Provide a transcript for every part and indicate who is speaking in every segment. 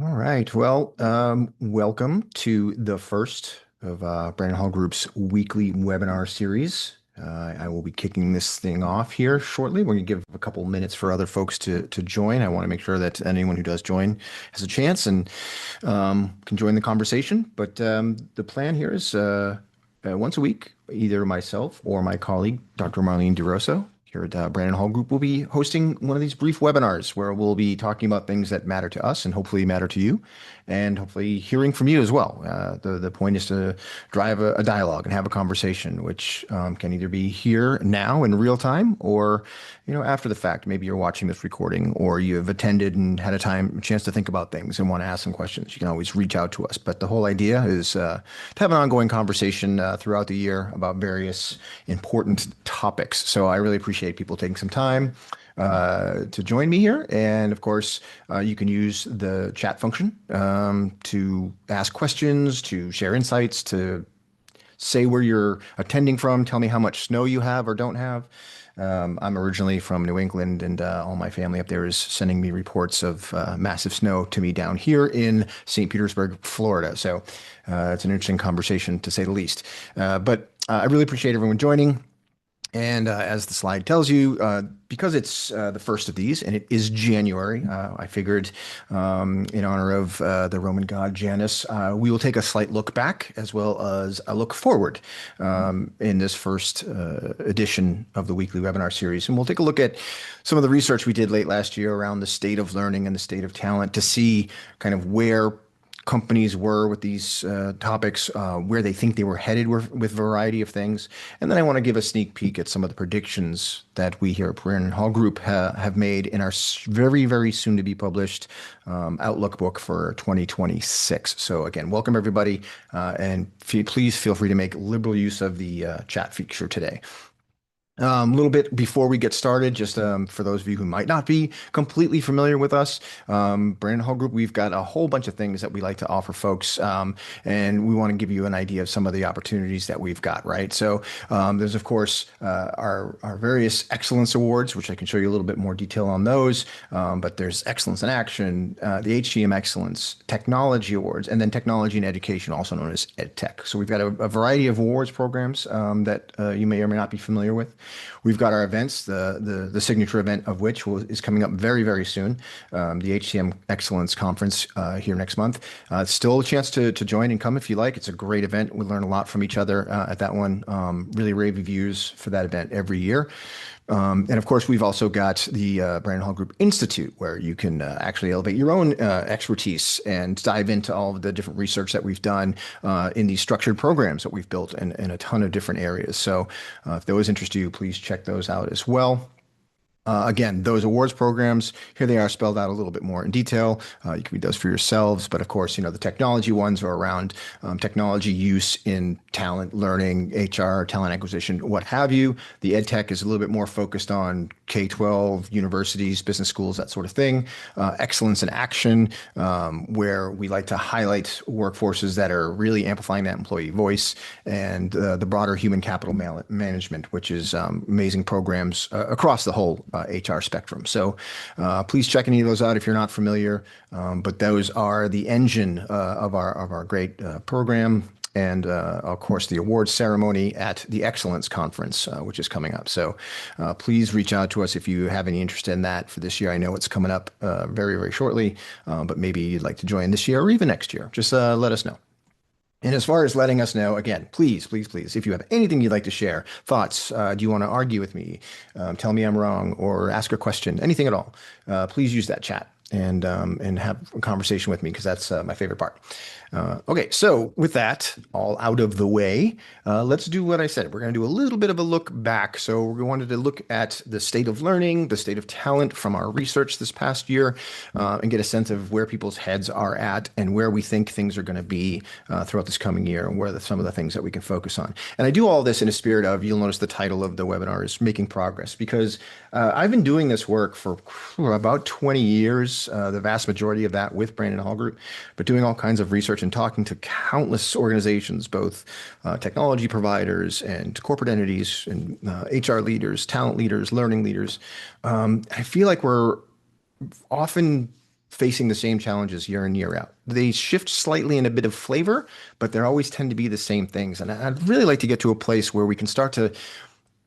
Speaker 1: All right. Well, welcome to the first of Brandon Hall Group's weekly webinar series. I will be kicking this thing off here shortly. We're going to give a couple minutes for other folks to join. I want to make sure that anyone who does join has a chance and can join the conversation. But the plan here is once a week, either myself or my colleague, Dr. Marlene DeRosso, here at Brandon Hall Group, will be hosting one of these brief webinars where we'll be talking about things that matter to us and hopefully matter to you, and hopefully hearing from you as well. The point is to drive a dialogue and have a conversation, which can either be here now in real time or after the fact. Maybe you're watching this recording or you have attended and had a chance to think about things and want to ask some questions. You can always reach out to us. But the whole idea is to have an ongoing conversation throughout the year about various important topics. So I really appreciate people taking some time to join me here. And of course, you can use the chat function to ask questions, to share insights, to say where you're attending from, tell me how much snow you have or don't have. I'm originally from New England, and all my family up there is sending me reports of massive snow to me down here in St. Petersburg, Florida. So it's an interesting conversation, to say the least. But I really appreciate everyone joining. And as the slide tells you, because it's the first of these and it is January, I figured in honor of the Roman god Janus, we will take a slight look back as well as a look forward in this first edition of the weekly webinar series. And we'll take a look at some of the research we did late last year around the state of learning and the state of talent to see kind of where companies were with these topics, where they think they were headed with a variety of things. And then I want to give a sneak peek at some of the predictions that we here at Brandon Hall Group have made in our very, very soon to be published Outlook book for 2026. So again, welcome everybody, and please feel free to make liberal use of the chat feature today. A little bit before we get started, just for those of you who might not be completely familiar with us, Brandon Hall Group, we've got a whole bunch of things that we like to offer folks, and we want to give you an idea of some of the opportunities that we've got, right? So there's, of course, our various excellence awards, which I can show you a little bit more detail on those, but there's Excellence in Action, the HCM Excellence, Technology Awards, and then Technology and Education, also known as EdTech. So we've got a variety of awards programs that you may or may not be familiar with. We've got our events, the signature event of which is coming up very, very soon, the HCM Excellence Conference here next month. Still a chance to join and come if you like. It's a great event. We learn a lot from each other at that one. Really rave reviews for that event every year. And of course, we've also got the Brandon Hall Group Institute, where you can actually elevate your own expertise and dive into all of the different research that we've done in these structured programs that we've built in a ton of different areas. So if those interest you, please check those out as well. Again, those awards programs, here they are spelled out a little bit more in detail. You can read those for yourselves. But of course, the technology ones are around technology use in talent, learning, HR, talent acquisition, what have you. The EdTech is a little bit more focused on K-12, universities, business schools, that sort of thing. Excellence in Action, where we like to highlight workforces that are really amplifying that employee voice, and the broader human capital management, which is amazing programs across the whole HR spectrum. So please check any of those out if you're not familiar. But those are the engine of our great program. And of course, the awards ceremony at the Excellence Conference, which is coming up. So please reach out to us if you have any interest in that for this year. I know it's coming up very, very shortly, but maybe you'd like to join this year or even next year. Just let us know. And as far as letting us know, again, please, please, please, if you have anything you'd like to share, thoughts, do you want to argue with me, tell me I'm wrong, or ask a question, anything at all, please use that chat and have a conversation with me, because that's my favorite part. Okay, so with that all out of the way, let's do what I said. We're going to do a little bit of a look back. So we wanted to look at the state of learning, the state of talent from our research this past year, and get a sense of where people's heads are at and where we think things are going to be throughout this coming year, and where some of the things that we can focus on. And I do all this in a spirit of, you'll notice the title of the webinar is Making Progress, because I've been doing this work for about 20 years, the vast majority of that with Brandon Hall Group, but doing all kinds of research and talking to countless organizations, both technology providers and corporate entities and HR leaders, talent leaders, learning leaders. I feel like we're often facing the same challenges year in, year out. They shift slightly in a bit of flavor, but they always tend to be the same things. And I'd really like to get to a place where we can start to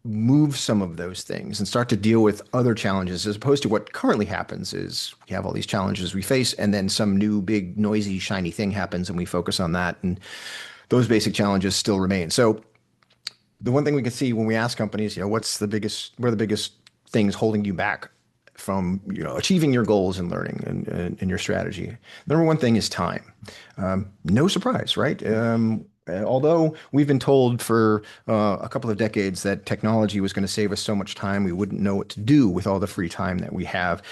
Speaker 1: move some of those things and start to deal with other challenges as opposed to what currently happens is we have all these challenges we face and then some new big noisy shiny thing happens and we focus on that and those basic challenges still remain. So the one thing we can see when we ask companies, what are the biggest things holding you back from, achieving your goals and learning and your strategy? Number one thing is time. No surprise, right? Although we've been told for a couple of decades that technology was going to save us so much time, we wouldn't know what to do with all the free time that we have.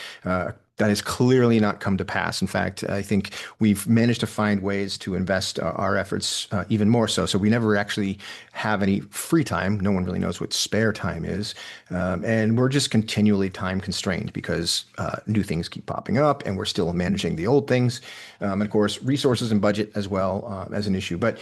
Speaker 1: That has clearly not come to pass. In fact, I think we've managed to find ways to invest our efforts even more so. So we never actually have any free time. No one really knows what spare time is. And we're just continually time constrained because new things keep popping up and we're still managing the old things. And of course, resources and budget as well as an issue. But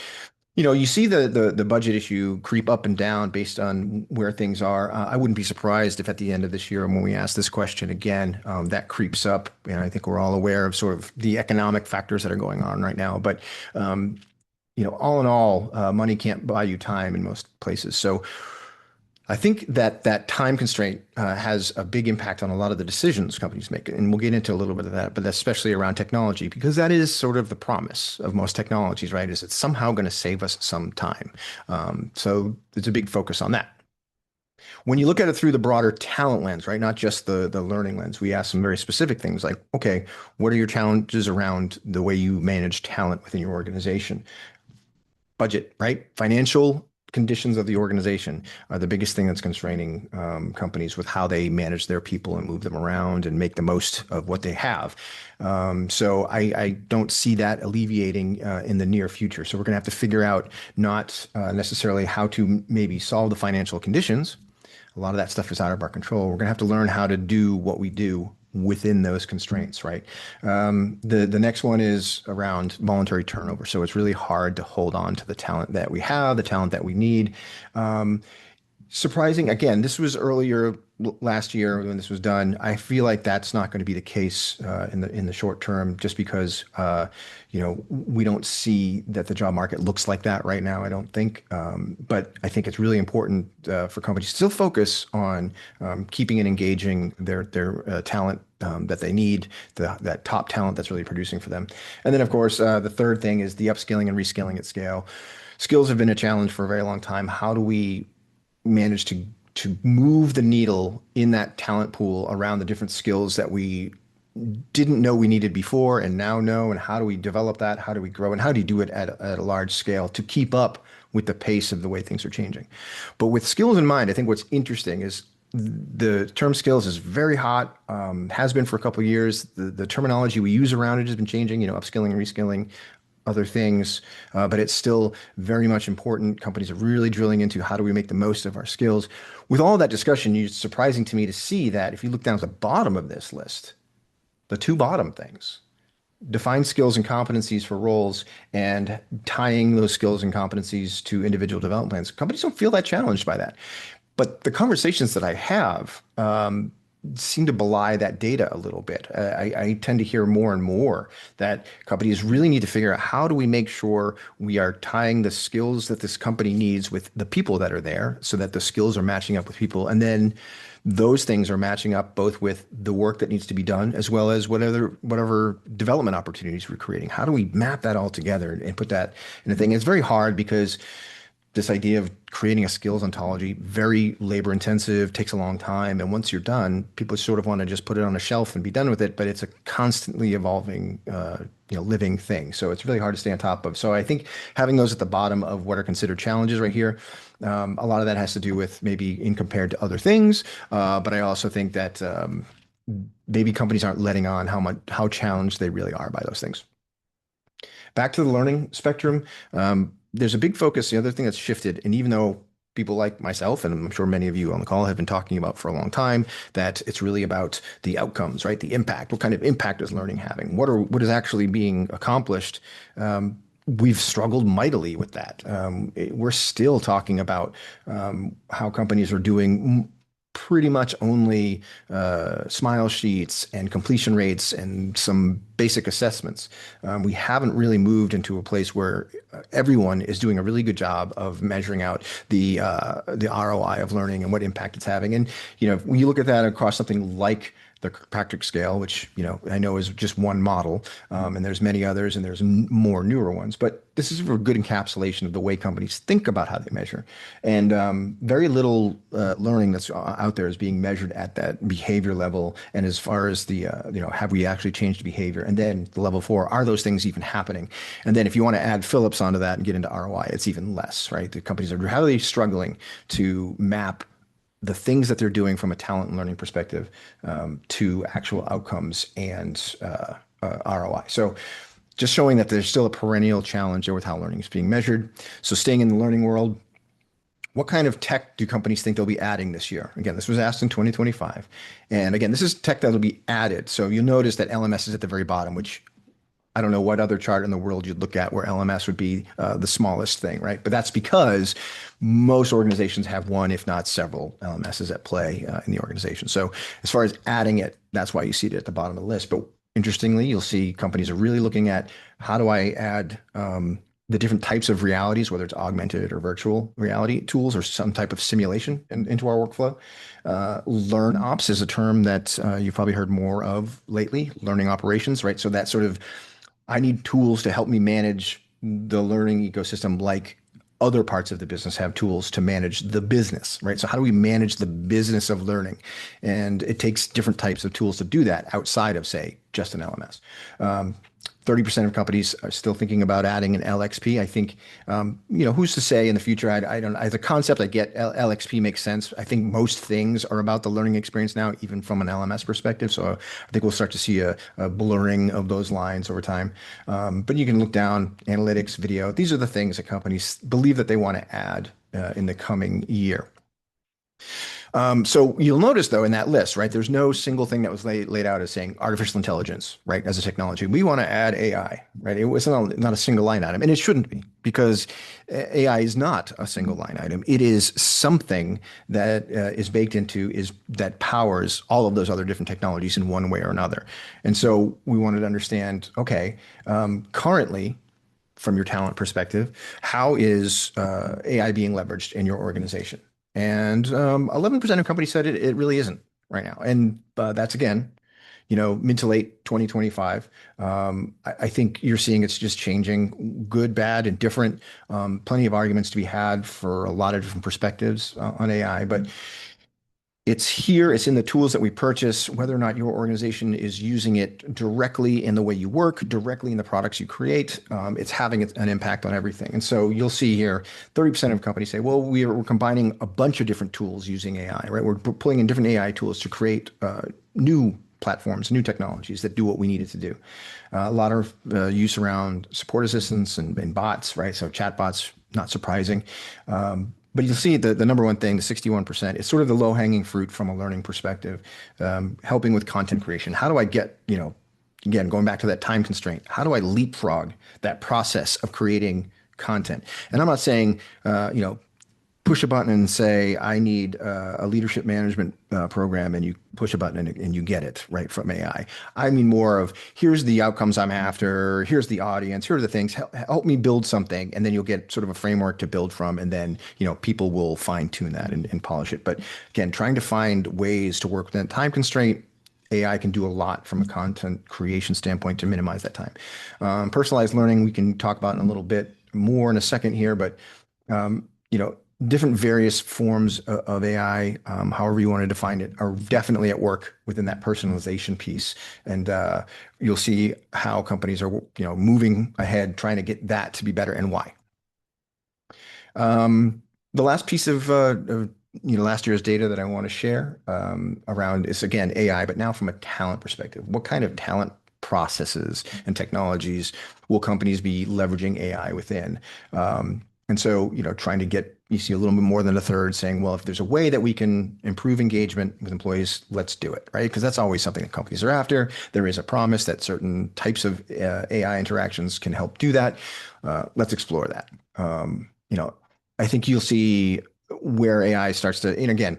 Speaker 1: you see the budget issue creep up and down based on where things are. I wouldn't be surprised if at the end of this year, when we ask this question again, that creeps up. And I think we're all aware of sort of the economic factors that are going on right now. But all in all, money can't buy you time in most places. So I think that time constraint has a big impact on a lot of the decisions companies make. And we'll get into a little bit of that, but especially around technology, because that is sort of the promise of most technologies, right? Is it's somehow going to save us some time. So there's a big focus on that. When you look at it through the broader talent lens, right, not just the learning lens, we ask some very specific things like, okay, what are your challenges around the way you manage talent within your organization? Budget, right? Financial conditions of the organization are the biggest thing that's constraining companies with how they manage their people and move them around and make the most of what they have. So I don't see that alleviating in the near future. So we're going to have to figure out not necessarily how to maybe solve the financial conditions. A lot of that stuff is out of our control. We're going to have to learn how to do what we do within those constraints, right? The next one is around voluntary turnover. So it's really hard to hold on to the talent that we have, the talent that we need. Surprising, again, this was earlier last year when this was done. I feel like that's not going to be the case in the short term, just because we don't see that the job market looks like that right now. I don't think, but I think it's really important for companies to still focus on keeping and engaging their talent that they need, that top talent that's really producing for them. And then, of course, the third thing is the upskilling and reskilling at scale. Skills have been a challenge for a very long time. How do we manage to move the needle in that talent pool around the different skills that we didn't know we needed before and now know, and how do we develop that? How do we grow? And how do you do it at a large scale to keep up with the pace of the way things are changing? But with skills in mind, I think what's interesting is the term skills is very hot, has been for a couple of years. The terminology we use around it has been changing, upskilling and reskilling, other things, but it's still very much important. Companies are really drilling into how do we make the most of our skills. With all that discussion, it's surprising to me to see that if you look down at the bottom of this list, the two bottom things, define skills and competencies for roles and tying those skills and competencies to individual development plans, companies don't feel that challenged by that. But the conversations that I have seem to belie that data a little bit. I tend to hear more and more that companies really need to figure out how do we make sure we are tying the skills that this company needs with the people that are there so that the skills are matching up with people. And then those things are matching up both with the work that needs to be done as well as whatever development opportunities we're creating. How do we map that all together and put that in a thing? It's very hard because this idea of creating a skills ontology, very labor intensive, takes a long time. And once you're done, people sort of want to just put it on a shelf and be done with it. But it's a constantly evolving, living thing. So it's really hard to stay on top of. So I think having those at the bottom of what are considered challenges right here, a lot of that has to do with maybe in compared to other things. But I also think that maybe companies aren't letting on how challenged they really are by those things. Back to the learning spectrum. There's a big focus. The other thing that's shifted, and even though people like myself, and I'm sure many of you on the call have been talking about for a long time, that it's really about the outcomes, right? The impact. What kind of impact is learning having? What is actually being accomplished? We've struggled mightily with that. We're still talking about how companies are doing pretty much only smile sheets and completion rates and some basic assessments. We haven't really moved into a place where everyone is doing a really good job of measuring out the ROI of learning and what impact it's having. And when you look at that across something like the Kirkpatrick scale, which I know is just one model, and there's many others, and there's more newer ones. But this is a good encapsulation of the way companies think about how they measure, and very little learning that's out there is being measured at that behavior level. And as far as the have we actually changed behavior? And then the level four, are those things even happening? And then if you want to add Phillips onto that and get into ROI, it's even less, right? The companies are really struggling to map the things that they're doing from a talent and learning perspective to actual outcomes and ROI. So just showing that there's still a perennial challenge there with how learning is being measured. So staying in the learning world, what kind of tech do companies think they'll be adding this year? Again, this was asked in 2025. And again, this is tech that'll be added. So you'll notice that LMS is at the very bottom, which I don't know what other chart in the world you'd look at where LMS would be the smallest thing, right? But that's because most organizations have one, if not several LMSs at play in the organization. So as far as adding it, that's why you see it at the bottom of the list. But interestingly, you'll see companies are really looking at how do I add the different types of realities, whether it's augmented or virtual reality tools or some type of simulation into our workflow. Learn ops is a term that you've probably heard more of lately, learning operations, right? So that sort of I need tools to help me manage the learning ecosystem like other parts of the business have tools to manage the business, right? So how do we manage the business of learning? And it takes different types of tools to do that outside of, say, just an LMS. 30% of companies are still thinking about adding an LXP. I think, who's to say in the future? I don't. As a concept, I get LXP makes sense. I think most things are about the learning experience now, even from an LMS perspective. So I think we'll start to see a blurring of those lines over time. But you can look down analytics, video. These are the things that companies believe that they want to add in the coming year. So you'll notice, though, in that list, right, there's no single thing that was laid out as saying artificial intelligence, right, as a technology. We want to add AI, right? It was not a single line item, and it shouldn't be because AI is not a single line item. It is something that is baked into that powers all of those other different technologies in one way or another. And so we wanted to understand, okay, currently, from your talent perspective, how is AI being leveraged in your organization? And 11% of companies said it really isn't right now. And that's again, mid to late 2025. I think you're seeing it's just changing, good, bad, and different. Plenty of arguments to be had for a lot of different perspectives on AI, but it's here, it's in the tools that we purchase, whether or not your organization is using it directly in the way you work, directly in the products you create, it's having an impact on everything. And so you'll see here, 30% of companies say, well, we're combining a bunch of different tools using AI, right? We're pulling in different AI tools to create new platforms, new technologies that do what we need it to do. A lot of use around support assistants and bots, right? So chatbots, not surprising. But you'll see the number one thing, the 61%, is sort of the low hanging fruit from a learning perspective, helping with content creation. How do I get, again, going back to that time constraint, how do I leapfrog that process of creating content? And I'm not saying, push a button and say, I need a leadership management program, and you push a button and you get it right from AI. I mean more of, here's the outcomes I'm after, here's the audience, here are the things, help me build something, and then you'll get sort of a framework to build from, and then people will fine tune that and polish it. But again, trying to find ways to work within that time constraint. AI can do a lot from a content creation standpoint to minimize that time. Personalized learning, we can talk about in a little bit more in a second here, but different various forms of AI, however you want to define it, are definitely at work within that personalization piece. And you'll see how companies are, moving ahead, trying to get that to be better and why. The last piece of last year's data that I want to share around is, again, AI, but now from a talent perspective. What kind of talent processes and technologies will companies be leveraging AI within? And so, trying to get, you see a little bit more than a third saying, well, if there's a way that we can improve engagement with employees, let's do it, right? Because that's always something that companies are after. There is a promise that certain types of AI interactions can help do that. Let's explore that. I think you'll see where AI starts to, and again,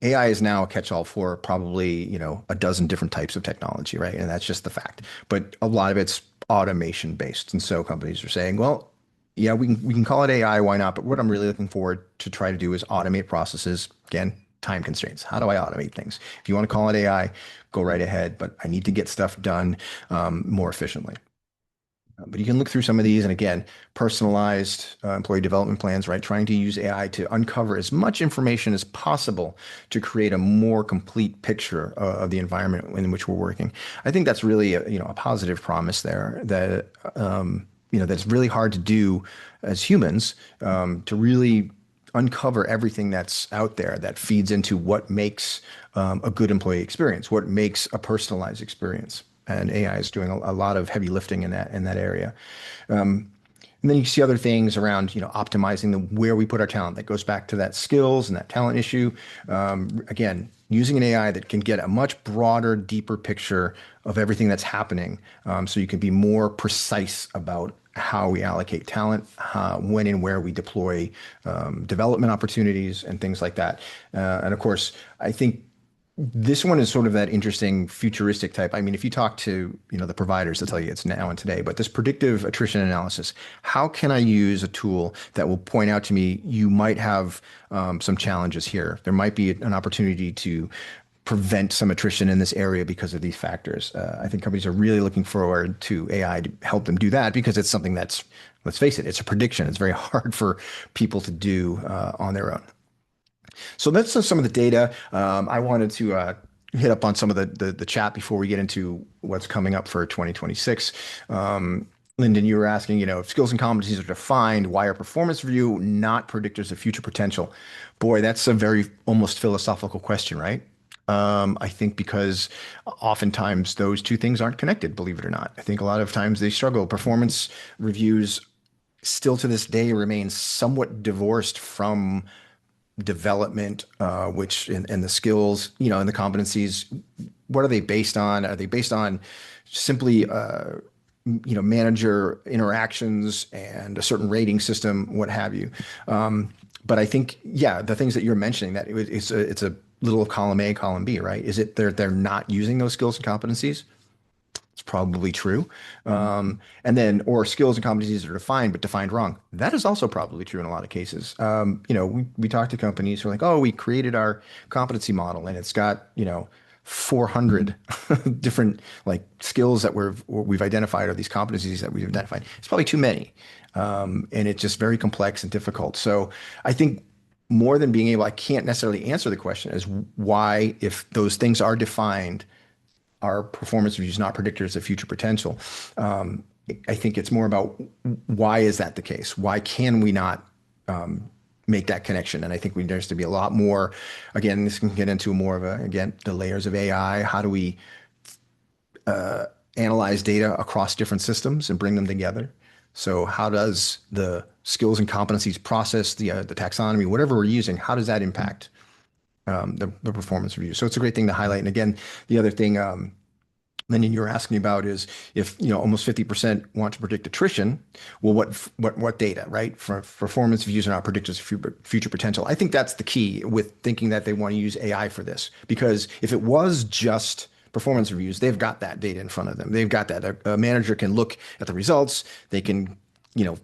Speaker 1: AI is now a catch-all for probably, a dozen different types of technology, right? And that's just the fact. But a lot of it's automation based. And so companies are saying, well, yeah, we can call it AI, why not? But what I'm really looking forward to try to do is automate processes. Again, time constraints. How do I automate things? If you want to call it AI, go right ahead, but I need to get stuff done more efficiently. But you can look through some of these, and again, personalized employee development plans, right? Trying to use AI to uncover as much information as possible to create a more complete picture of the environment in which we're working. I think that's really a positive promise there that that's really hard to do as humans, to really uncover everything that's out there that feeds into what makes a good employee experience, what makes a personalized experience. And AI is doing a lot of heavy lifting in that area. And then you see other things around, optimizing where we put our talent. That goes back to that skills and that talent issue. Again, using an AI that can get a much broader, deeper picture of everything that's happening, so you can be more precise about how we allocate talent, when and where we deploy development opportunities and things like that. And of course, I think this one is sort of that interesting futuristic type. I mean, if you talk to, the providers, they'll tell you it's now and today, but this predictive attrition analysis, how can I use a tool that will point out to me, you might have some challenges here. There might be an opportunity to prevent some attrition in this area because of these factors. I think companies are really looking forward to AI to help them do that because it's something that's, let's face it, it's a prediction. It's very hard for people to do on their own. So that's some of the data. I wanted to hit up on some of the chat before we get into what's coming up for 2026. Lyndon, you were asking, if skills and competencies are defined, why are performance review not predictors of future potential? Boy, that's a very almost philosophical question, right? I think because oftentimes those two things aren't connected, believe it or not. I think a lot of times they struggle. Performance reviews still to this day remain somewhat divorced from development, which and the skills, and the competencies. What are they based on? Are they based on simply, manager interactions and a certain rating system, what have you? But I think, yeah, the things that you're mentioning, that it's a little column A, column B, right? Is it they're not using those skills and competencies? It's probably true. And then, or skills and competencies are defined, but defined wrong. That is also probably true in a lot of cases. We talk to companies who are like, oh, we created our competency model and it's got, 400 different like skills that we've identified, or these competencies that we've identified. It's probably too many. And it's just very complex and difficult. So I think more than being able, I can't necessarily answer the question as why, if those things are defined, are performance reviews not predictors of future potential. I think it's more about why is that the case? Why can we not make that connection? And I think there's to be a lot more. Again, this can get into more of the layers of AI. How do we analyze data across different systems and bring them together? So how does the skills and competencies process, the taxonomy, whatever we're using, how does that impact the performance review? So it's a great thing to highlight. And again, the other thing, Lyndon, you were asking about is if almost 50% want to predict attrition. Well, what data, right? For performance reviews are not predictors of future potential. I think that's the key with thinking that they want to use AI for this, because if it was just performance reviews, they've got that data in front of them. They've got that. A manager can look at the results. They can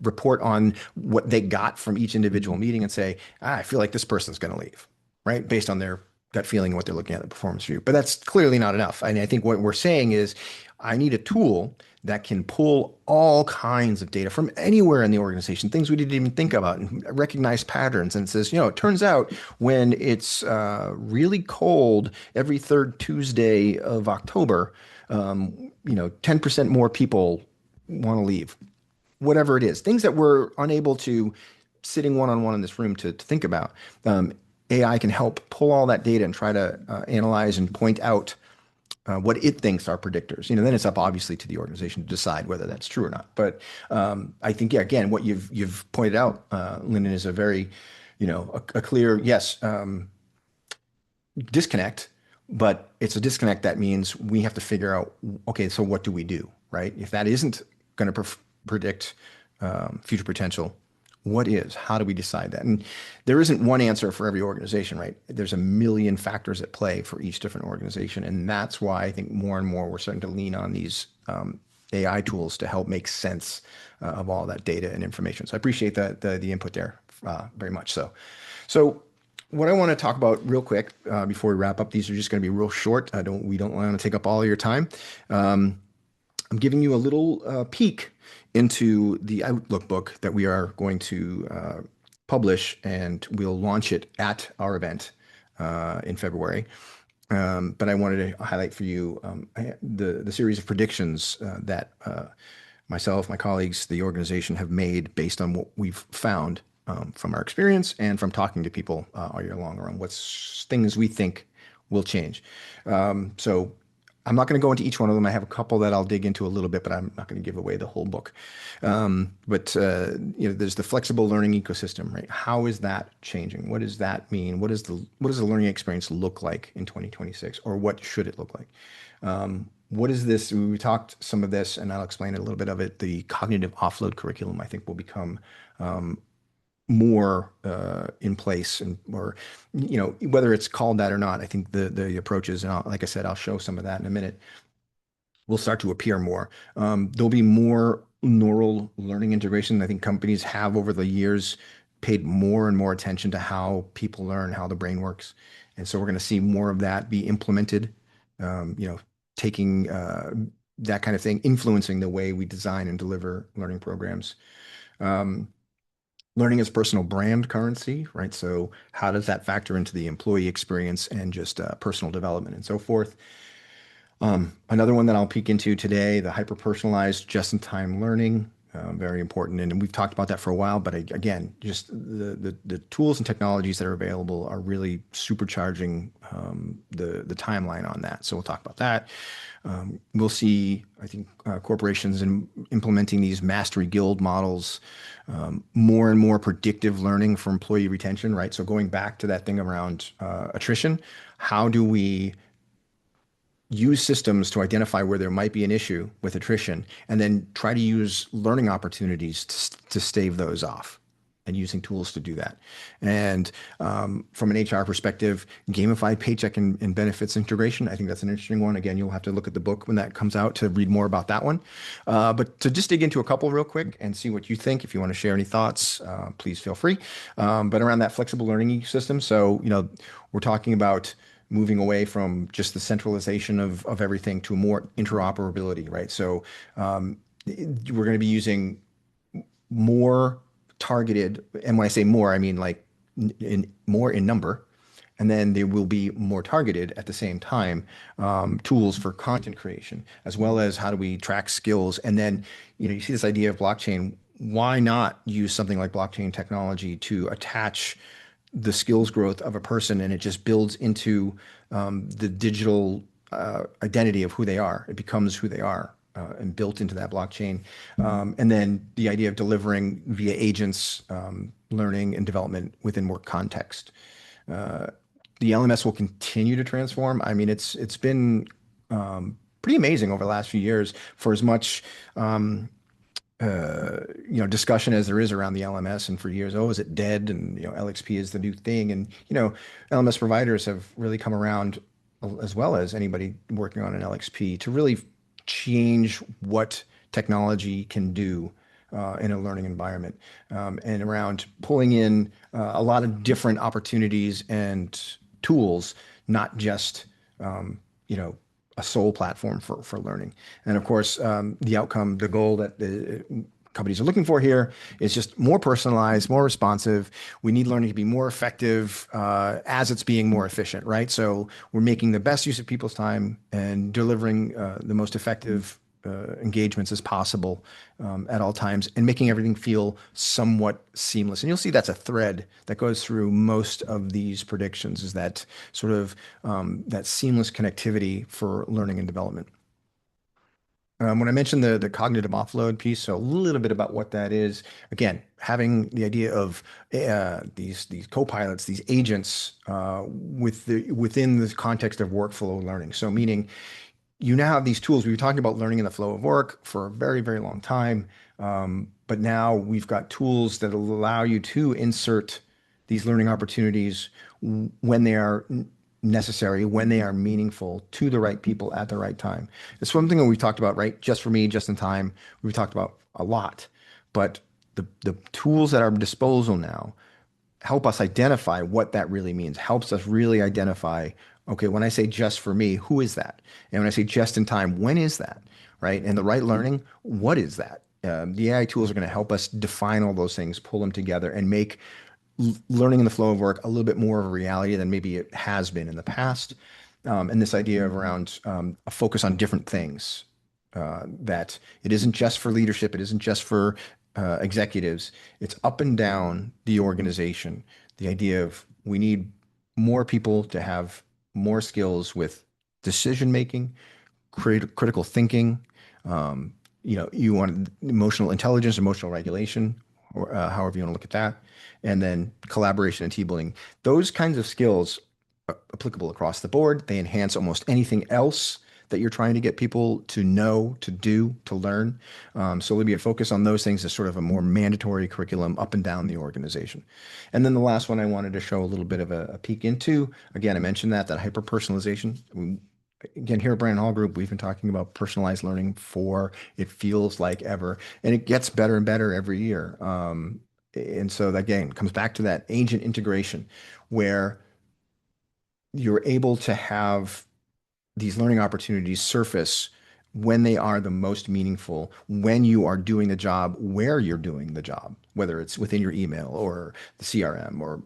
Speaker 1: report on what they got from each individual meeting and say, I feel like this person's going to leave, right? Based on their gut feeling and what they're looking at the performance review. But that's clearly not enough. And I think what we're saying is I need a tool that can pull all kinds of data from anywhere in the organization, things we didn't even think about, and recognize patterns. And it says, it turns out when it's really cold every third Tuesday of October, 10% more people want to leave. Whatever it is, things that we're unable to, sitting one-on-one in this room, to think about. AI can help pull all that data and try to analyze and point out what it thinks are predictors. Then it's up obviously to the organization to decide whether that's true or not. But I think, yeah, again, what you've pointed out, Lyndon, is a very, a clear, yes, disconnect. But it's a disconnect that means we have to figure out, okay, so what do we do, right? If that isn't going to predict future potential, What is? How do we decide that? And there isn't one answer for every organization, right? There's a million factors at play for each different organization. And that's why I think more and more we're starting to lean on these AI tools to help make sense of all that data and information. So I appreciate the input there very much so. So what I want to talk about real quick before we wrap up, these are just going to be real short. We don't want to take up all of your time. I'm giving you a little peek into the Outlook book that we are going to publish, and we'll launch it at our event in February. But I wanted to highlight for you the series of predictions that myself, my colleagues, the organization have made based on what we've found from our experience and from talking to people all year long around what's things we think will change. So I'm not going to go into each one of them. I have a couple that I'll dig into a little bit, but I'm not going to give away the whole book. But there's the flexible learning ecosystem, right? How is that changing? What does that mean? What does the learning experience look like in 2026, or what should it look like? What is this? We talked some of this, and I'll explain a little bit of it. The cognitive offload curriculum, I think, will become more in place, and or whether it's called that or not. I think the approaches, and like I said, I'll show some of that in a minute, will start to appear more. There'll be more neural learning integration. I think companies have over the years paid more and more attention to how people learn, how the brain works, and so we're going to see more of that be implemented. Taking that kind of thing, influencing the way we design and deliver learning programs. Um, Learning as personal brand currency, right? So how does that factor into the employee experience and just personal development and so forth? Another one that I'll peek into today, the hyper-personalized just-in-time learning, very important. And we've talked about that for a while, but again, just the tools and technologies that are available are really supercharging the timeline on that. So we'll talk about that. We'll see, I think, corporations implementing these mastery guild models, more and more predictive learning for employee retention, right? So going back to that thing around attrition, how do we use systems to identify where there might be an issue with attrition, and then try to use learning opportunities to stave those off, and using tools to do that. And from an HR perspective, gamified paycheck and benefits integration, I think that's an interesting one. Again, you'll have to look at the book when that comes out to read more about that one. But to just dig into a couple real quick and see what you think, if you want to share any thoughts, please feel free. But around that flexible learning ecosystem, so we're talking about moving away from just the centralization of everything to more interoperability, right? So we're going to be using more targeted, and when I say more, I mean like more in number, and then there will be more targeted at the same time tools for content creation, as well as how do we track skills. And then you see this idea of blockchain. Why not use something like blockchain technology to attach the skills growth of a person, and it just builds into the digital identity of who they are. It becomes who they are and built into that blockchain. And then the idea of delivering via agents, learning and development within work context. The LMS will continue to transform. I mean, it's been pretty amazing over the last few years for as much discussion as there is around the LMS, and for years, oh, is it dead? And LXP is the new thing, and LMS providers have really come around, as well as anybody working on an LXP, to really change what technology can do in a learning environment, and around pulling in a lot of different opportunities and tools, not just a sole platform for learning. And of course, the outcome, the goal that the companies are looking for here is just more personalized, more responsive. We need learning to be more effective as it's being more efficient, right? So we're making the best use of people's time and delivering the most effective engagements as possible at all times, and making everything feel somewhat seamless. And you'll see that's a thread that goes through most of these predictions, is that sort of that seamless connectivity for learning and development. When I mentioned the cognitive offload piece, so a little bit about what that is. Again, having the idea of these co-pilots, these agents within the context of workflow learning. So meaning you now have these tools. We were talking about learning in the flow of work for a very, very long time. But now we've got tools that will allow you to insert these learning opportunities when they are necessary, when they are meaningful to the right people at the right time. It's one thing that we've talked about, right? Just for me, just in time. We've talked about a lot, but the tools at our disposal now help us identify what that really means, helps us really identify, okay, when I say just for me, who is that? And when I say just in time, when is that? Right? And the right learning, what is that? The AI tools are going to help us define all those things, pull them together, and make learning in the flow of work a little bit more of a reality than maybe it has been in the past. And this idea of around a focus on different things, that it isn't just for leadership, it isn't just for executives, it's up and down the organization. The idea of we need more people to have more skills with decision making, critical thinking. Um, you want emotional intelligence, emotional regulation, or however you want to look at that, and then collaboration and team building. Those kinds of skills are applicable across the board. They enhance almost anything else that you're trying to get people to know, to do, to learn. So there'll be a focus on those things as sort of a more mandatory curriculum up and down the organization. And then the last one I wanted to show a little bit of a peek into, again, I mentioned that hyper personalization. Again, here at Brandon Hall Group, we've been talking about personalized learning for it feels like ever, and it gets better and better every year. And so that, again, comes back to that agent integration where you're able to have these learning opportunities surface when they are the most meaningful, when you are doing the job, where you're doing the job, whether it's within your email or the CRM or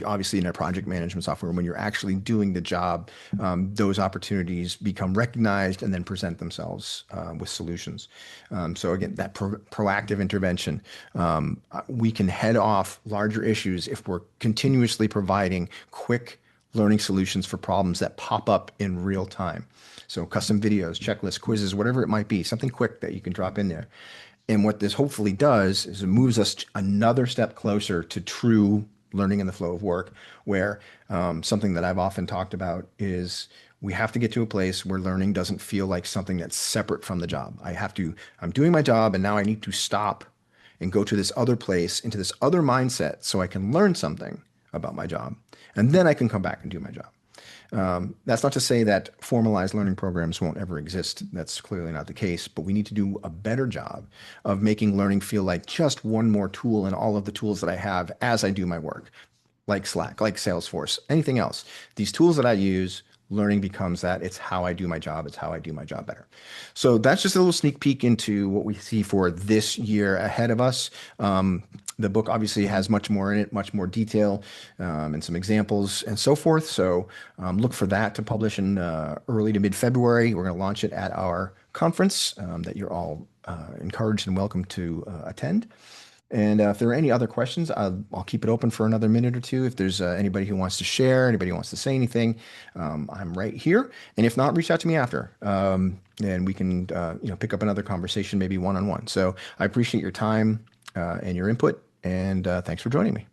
Speaker 1: obviously in a project management software, when you're actually doing the job, those opportunities become recognized and then present themselves with solutions. So again, that proactive intervention, we can head off larger issues if we're continuously providing quick learning solutions for problems that pop up in real time. So custom videos, checklists, quizzes, whatever it might be, something quick that you can drop in there. And what this hopefully does is it moves us another step closer to true learning in the flow of work, where something that I've often talked about is we have to get to a place where learning doesn't feel like something that's separate from the job. I'm doing my job and now I need to stop and go to this other place, into this other mindset so I can learn something about my job. And then I can come back and do my job. That's not to say that formalized learning programs won't ever exist. That's clearly not the case, but we need to do a better job of making learning feel like just one more tool in all of the tools that I have as I do my work, like Slack, like Salesforce, anything else. These tools that I use, learning becomes that. It's how I do my job. It's how I do my job better. So that's just a little sneak peek into what we see for this year ahead of us. The book obviously has much more in it, much more detail, and some examples and so forth. So look for that to publish in early to mid-February. We're going to launch it at our conference that you're all encouraged and welcome to attend. And if there are any other questions, I'll keep it open for another minute or two. If there's anybody who wants to share, anybody who wants to say anything, I'm right here. And if not, reach out to me after, and we can pick up another conversation, maybe one-on-one. So I appreciate your time and your input, and thanks for joining me.